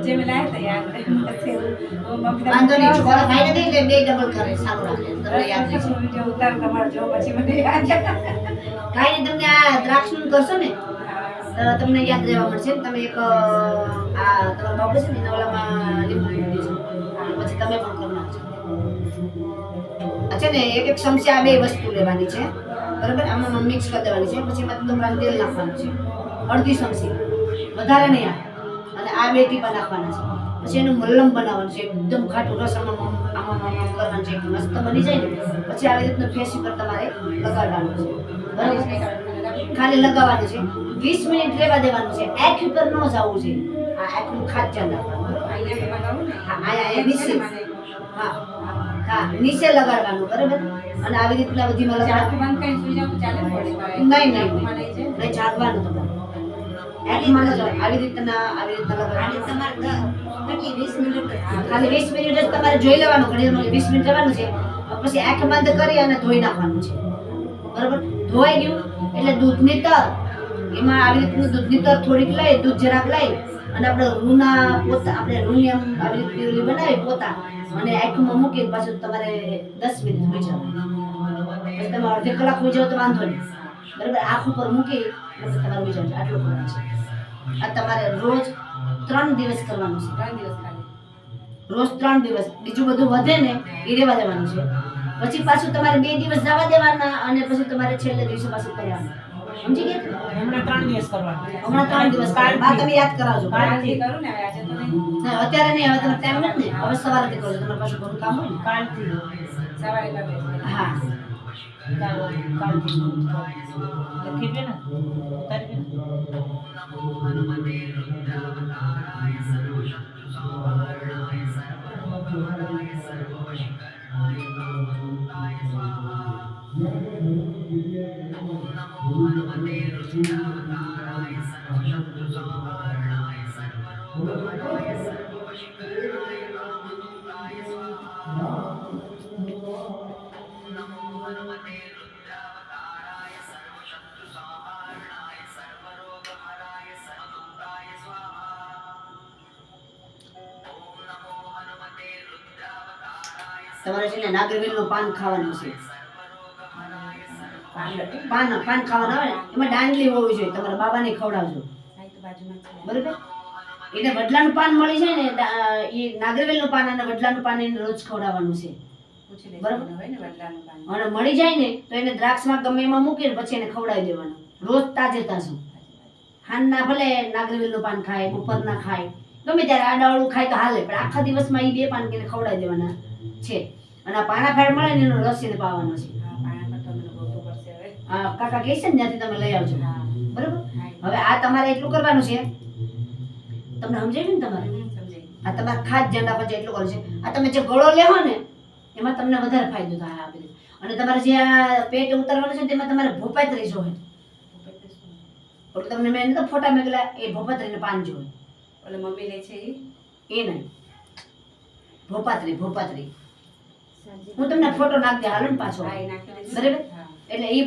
જે મેં લાયા હતા યાર વાંધો નહીં છોકરા ખાઈ નથી એટલે બે ડબલ કરે સારું રાખે તમને યાદ રહેશે વિડિયો ઉતાર તમારો જો પછી મને યાદ કાઈ નહીં તમને આ દ્રાક્ષનું કરશો ને તો તમને યાદ રહેવા મળશે તમે એક આ તમારા બાબુ છે ને એના ઓલામાં લીંબુ મૂકી દેજો પછી તમે પણ કરી નાખજો અચ્છા ને એક એક ચમચી આ બે વસ્તુ લેવાની છે બરાબર આમાં મિક્સ કરી દેવાની છે પછી એમાં તમારે તેલ નાખવાનું છે અડધી ચમચી વધારે નહીં અને આ બે ટીપા નાખવાના છે પછી એનું મલ્લમ બનાવવાનું છે એકદમ ખાટું રસ આમાં કરવાનું છે મસ્ત બની જાય ને પછી આવી રીતના ફેસ ઉપર તમારે લગાડવાનું છે બરાબર ખાલી લગાવવાનું છે 20 મિનિટ રહેવા દેવાનું છે આંખ ઉપર ન જવું છે આ આંખનું ખાટ ચાલ રાખવાનું અહીંયા લગાવું ને હા અહીંયા નીચે હા હા નીચે લગાડવાનું બરાબર અને આવી રીતના બધીમાં લગાડવાનું બંધ કરીને સુઈ જાવ ચાલે પડે નહીં જાગવાનું તમારે આંખમાં ન જાવ આવી રીતના લગાડવાનું તમારે કેટલી 20 મિનિટ ખાલી 20 મિનિટ જ તમારે જોઈ લેવાનું ઘણી 20 મિનિટ રહેવાનું છે પછી આંખ બંધ કરી અને ધોઈ નાખવાનું છે બરાબર ધોઈ ગયું એટલે દૂધની તર એમાં આવી રીતનું દૂધની તર થોડીક લઈ દૂધ જરાક લઈ અને આપણે રૂના પોતા આપણે રૂની આમ આવી રીતે બનાવી પોતા અને આંખમાં મૂકીને પાછું તમારે 10 મિનિટ હોઈ જાવ પછી તમે અડધી કલાક હોઈ જાવ તો વાંધો નહીં બરાબર આંખ ઉપર મૂકી પછી તમારે હોઈ જાવ આટલું કરવાનું છે આ તમારે રોજ 3 દિવસ કરવાનું છે 3 દિવસ ખાલી રોજ 3 દિવસ બીજું બધું વધે ને એ રહેવા દેવાનું છે પછી પાછું તમારે 2 દિવસ જવા દેવાના અને પછી તમારે છેલ્લે દિવસે પાછું કરવાનું સમજી ગયા હમણાં 3 દિવસ કરવાનું હમણાં 3 દિવસ બા તમે યાદ કરાવજો કાલથી કરું ને હવે આજે તો નહીં અત્યારે નહીં હવે તમારે ટાઈમ નથી ને હવે સવારેથી કરજો તમારે પાછું ઘણું કામ હોય ને કાલથી સવારે કરી હા કાલથી લખી દે ને ઉતારી દે તમારે છે ને નાગરવેલનું પાન ખાવાનું છે પાન ખાવાના આવે ને એમાં ડાંગલી હોવી જોઈએ તમારા બાબાને ખવડાવજો બરાબર એને વડલાનું પાન મળી જાય ને એ નાગરવેલનું પાન અને વડલાનું પાન એને રોજ ખવડાવવાનું છે બરાબર અને મળી જાય ને તો એને દ્રાક્ષમાં ગમે એમાં મૂકીને પછી એને ખવડાવી દેવાનું રોજ તાજે તાજું હાનના ભલે નાગરવેલનું પાન ખાય બપોરના ખાય ગમે ત્યારે આડાવાળું ખાય તો હાલે પણ આખા દિવસમાં એ 2 પાન એને ખવડાવી દેવાના છે અને આ પાણા ફાડ મળે ને એનો રસ એને પાવાનો છે કાકા કહે છે ને ત્યાંથી તમે લઈ આવજો બરાબર હવે આ તમારે એટલું કરવાનું છે તમને સમજાયું ને તમારે આ તમારે ખાસ ધ્યાન રાખવા છે એટલું કરવું છે આ તમે જે ગળો લેવો ને એમાં તમને વધારે ફાયદો થાય આ બધું અને તમારે જે આ પેટ ઉતારવાનું છે તેમાં તમારે ભોપાત્રી જોઈએ એટલે તમને મેં તો ફોટા મેકલા એ ભોપાત્રીને પાન જોઈએ એટલે મમ્મી લે છે એ નહીં ભોપાત્રી હું તમને ફોટો નાખી દે હાલો ને પાછો બરાબર એટલે એ